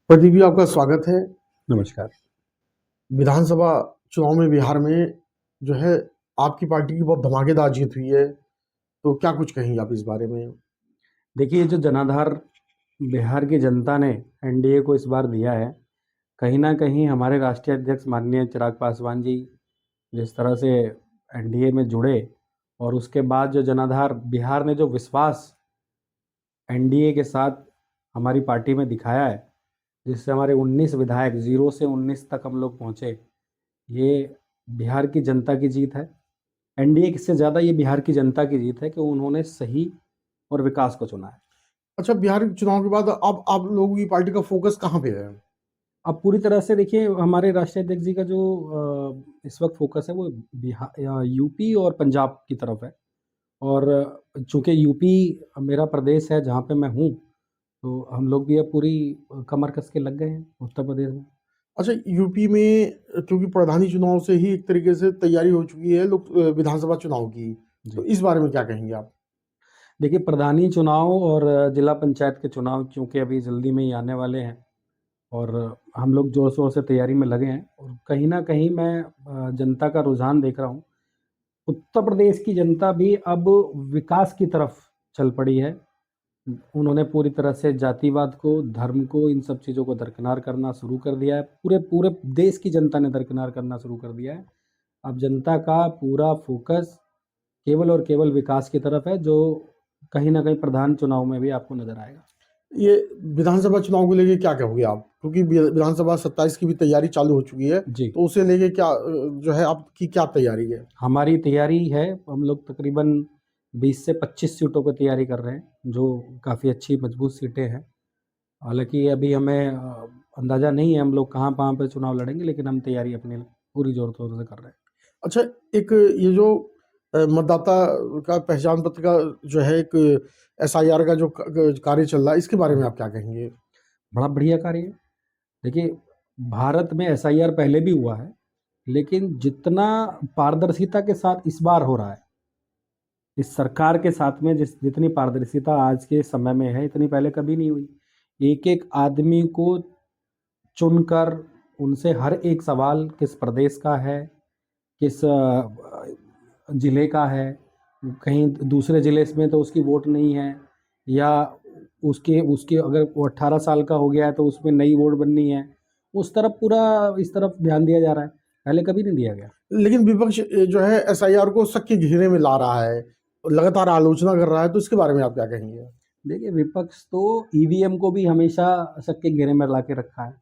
प्रदीप जी, आपका स्वागत है। नमस्कार। विधानसभा चुनाव में बिहार में जो है आपकी पार्टी की बहुत धमाकेदार जीत हुई है, तो क्या कुछ कहेंगे आप इस बारे में? देखिए, जो जनाधार बिहार की जनता ने एनडीए को इस बार दिया है, कहीं न कहीं हमारे राष्ट्रीय अध्यक्ष माननीय चिराग पासवान जी जिस तरह से एनडीए में जुड़े और उसके बाद जो जनाधार बिहार ने जो विश्वास एनडीए के साथ हमारी पार्टी में दिखाया है, जिससे हमारे 19 विधायक 0 से 19 तक हम लोग पहुँचे, ये बिहार की जनता की जीत है। एनडीए से ज़्यादा ये बिहार की जनता की जीत है कि उन्होंने सही और विकास को चुना है। अच्छा, बिहार के चुनाव के बाद अब आप लोगों की पार्टी का फोकस कहाँ पे है? अब पूरी तरह से देखिए हमारे राष्ट्रीय अध्यक्ष जी का जो इस वक्त फोकस है वो यूपी और पंजाब की तरफ है। और चूँकि यूपी मेरा प्रदेश है जहाँ पे मैं हूँ, तो हम लोग भी अब पूरी कमर कस के लग गए हैं उत्तर प्रदेश में। अच्छा, यूपी में क्योंकि प्रधानी चुनाव से ही एक तरीके से तैयारी हो चुकी है लोग विधानसभा चुनाव की, तो जी। इस बारे में क्या कहेंगे आप? देखिए, प्रधानी चुनाव और जिला पंचायत के चुनाव चूँकि अभी जल्दी में ही आने वाले हैं और हम लोग ज़ोर-शोर से तैयारी में लगे हैं और कहीं न कहीं मैं जनता का रुझान देख रहा हूँ। उत्तर प्रदेश की जनता भी अब विकास की तरफ चल पड़ी है। उन्होंने पूरी तरह से जातिवाद को, धर्म को, इन सब चीज़ों को दरकिनार करना शुरू कर दिया है। पूरे पूरे देश की जनता ने दरकिनार करना शुरू कर दिया है। अब जनता का पूरा फ़ोकस केवल और केवल विकास की तरफ है, जो कहीं न कहीं प्रधान चुनाव में भी आपको नज़र आएगा। ये विधानसभा चुनाव को लेके क्या कहोगे आप? क्योंकि विधानसभा 27 की भी तैयारी चालू हो चुकी है, जी। तो उसे लेके क्या जो है आपकी क्या तैयारी है? हमारी तैयारी है, हम लोग तकरीबन 20 से 25 सीटों पे तैयारी कर रहे हैं, जो काफ़ी अच्छी मजबूत सीटें हैं। हालाँकि अभी हमें अंदाज़ा नहीं है हम लोग कहाँ-कहाँ पे चुनाव लड़ेंगे, लेकिन हम तैयारी अपनी पूरी ज़ोर-शोर से कर रहे हैं। अच्छा, एक ये जो मतदाता का पहचान पत्र का जो है एक एसआईआर का जो कार्य चल रहा है, इसके बारे में आप क्या कहेंगे? बड़ा बढ़िया कार्य है। देखिए, भारत में एसआईआर पहले भी हुआ है, लेकिन जितना पारदर्शिता के साथ इस बार हो रहा है, इस सरकार के साथ में जितनी पारदर्शिता आज के समय में है, इतनी पहले कभी नहीं हुई। एक-एक आदमी को चुनकर उनसे हर एक सवाल किस प्रदेश का है, किस ज़िले का है, कहीं दूसरे ज़िले में तो उसकी वोट नहीं है या उसके उसके अगर वो 18 साल का हो गया है तो उसमें नई वोट बननी है। उस तरफ पूरा इस तरफ ध्यान दिया जा रहा है, पहले कभी नहीं दिया गया। लेकिन विपक्ष जो है एसआईआर को शक के घेरे में ला रहा है, लगातार आलोचना कर रहा है, तो इसके बारे में आप क्या कहेंगे? देखिए, विपक्ष तो ईवीएम को भी हमेशा शक के घेरे में ला के रखा है।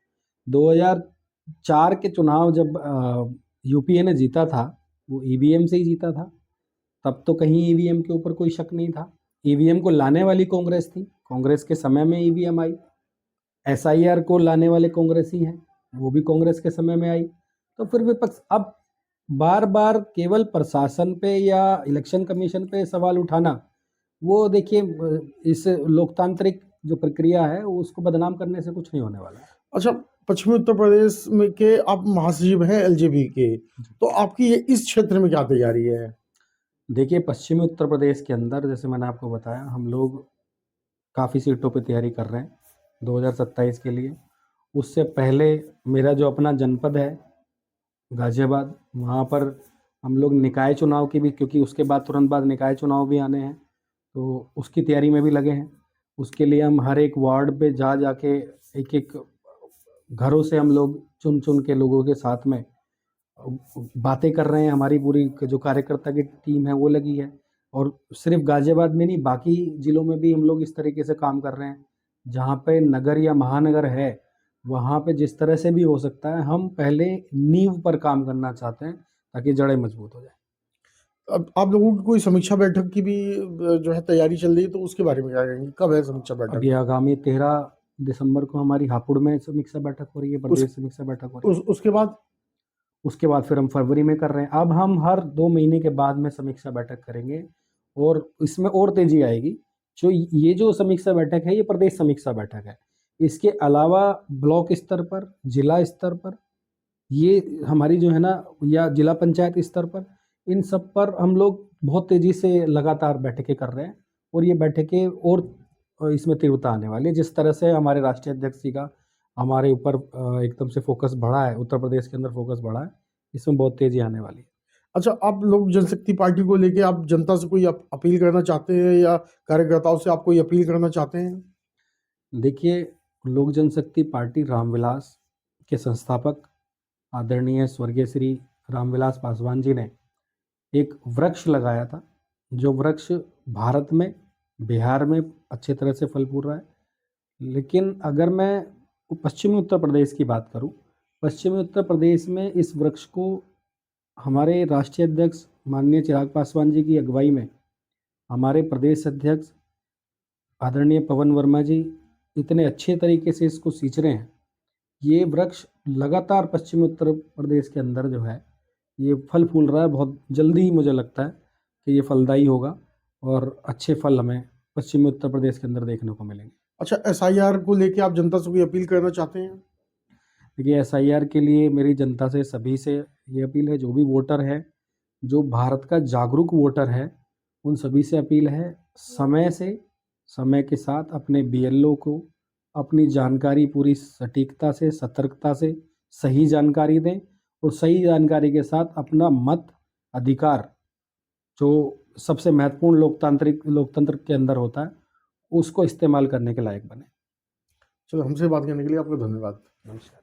2004 के चुनाव जब यूपीए ने जीता था, वो ईवीएम से ही जीता था। तब तो कहीं ईवीएम के ऊपर कोई शक नहीं था। ईवीएम को लाने वाली कांग्रेस थी, कांग्रेस के समय में ईवीएम आई। एसआईआर को लाने वाले कांग्रेस ही हैं, वो भी कांग्रेस के समय में आई। तो फिर विपक्ष अब बार-बार केवल प्रशासन पे या इलेक्शन कमीशन पे सवाल उठाना, वो देखिए इस लोकतांत्रिक जो प्रक्रिया है, उसको बदनाम करने से कुछ नहीं होने वाला है। अच्छा, पश्चिमी उत्तर प्रदेश में के आप महासचिव हैं एलजेपी के, तो आपकी ये इस क्षेत्र में क्या तैयारी है? देखिए, पश्चिमी उत्तर प्रदेश के अंदर जैसे मैंने आपको बताया, हम लोग काफ़ी सीटों पे तैयारी कर रहे हैं 2027 के लिए। उससे पहले मेरा जो अपना जनपद है गाज़ियाबाद, वहाँ पर हम लोग निकाय चुनाव की भी, क्योंकि उसके बाद तुरंत बाद निकाय चुनाव भी आने हैं, तो उसकी तैयारी में भी लगे हैं। उसके लिए हम हर एक वार्ड पे जा के एक-एक घरों से हम लोग चुन-चुन के लोगों के साथ में बातें कर रहे हैं। हमारी पूरी जो कार्यकर्ता की टीम है वो लगी है और सिर्फ़ गाज़ियाबाद में नहीं, बाकी ज़िलों में भी हम लोग इस तरीके से काम कर रहे हैं। जहाँ पे नगर या महानगर है, वहाँ पे जिस तरह से भी हो सकता है, हम पहले नींव पर काम करना चाहते हैं, ताकि जड़ें मज़बूत हो जाएँ। अब आप लोगों की कोई समीक्षा बैठक की भी जो है तैयारी चल रही है, तो उसके बारे में क्या कहेंगे? कब है समीक्षा बैठक? अभी आगामी 13 दिसंबर को हमारी हापुड़ में समीक्षा बैठक हो रही है, उस प्रदेश समीक्षा बैठक हो रही है। उसके बाद? उसके बाद फिर हम फरवरी में कर रहे हैं। अब हम हर 2 महीने के बाद में समीक्षा बैठक करेंगे और इसमें और तेज़ी आएगी। जो ये जो समीक्षा बैठक है, ये प्रदेश समीक्षा बैठक है। इसके अलावा ब्लॉक स्तर पर, जिला स्तर पर, ये हमारी जो है ना, या जिला पंचायत स्तर पर, इन सब पर हम लोग बहुत तेज़ी से लगातार बैठकें कर रहे हैं और ये बैठकें और इसमें तीव्रता आने वाली है। जिस तरह से हमारे राष्ट्रीय अध्यक्ष जी का हमारे ऊपर एकदम से फोकस बढ़ा है, उत्तर प्रदेश के अंदर फोकस बढ़ा है, इसमें बहुत तेज़ी आने वाली है। अच्छा, आप लोक जनशक्ति पार्टी को लेके आप जनता से कोई अपील करना चाहते हैं या कार्यकर्ताओं से आप कोई अपील करना चाहते हैं? देखिए, लोक जनशक्ति पार्टी रामविलास के संस्थापक आदरणीय स्वर्गीय श्री रामविलास पासवान जी ने एक वृक्ष लगाया था, जो वृक्ष भारत में, बिहार में अच्छी तरह से फल फूल रहा है। लेकिन अगर मैं पश्चिमी उत्तर प्रदेश की बात करूं, पश्चिमी उत्तर प्रदेश में इस वृक्ष को हमारे राष्ट्रीय अध्यक्ष माननीय चिराग पासवान जी की अगुवाई में हमारे प्रदेश अध्यक्ष आदरणीय पवन वर्मा जी इतने अच्छे तरीके से इसको सींच रहे हैं। ये वृक्ष लगातार पश्चिमी उत्तर प्रदेश के अंदर जो है ये फल फूल रहा है। बहुत जल्दी ही मुझे लगता है कि ये फलदायी होगा और अच्छे फल हमें पश्चिमी उत्तर प्रदेश के अंदर देखने को मिलेंगे। अच्छा, एसआईआर को लेके आप जनता से कोई अपील करना चाहते हैं? देखिए, एसआईआर के लिए मेरी जनता से, सभी से ये अपील है, जो भी वोटर है, जो भारत का जागरूक वोटर है, उन सभी से अपील है, समय के साथ अपने बीएलओ को अपनी जानकारी पूरी सटीकता से, सतर्कता से सही जानकारी दें और सही जानकारी के साथ अपना मत अधिकार, जो सबसे महत्वपूर्ण लोकतंत्र के अंदर होता है, उसको इस्तेमाल करने के लायक बने। चलो, हमसे बात करने के लिए आपका धन्यवाद। नमस्कार।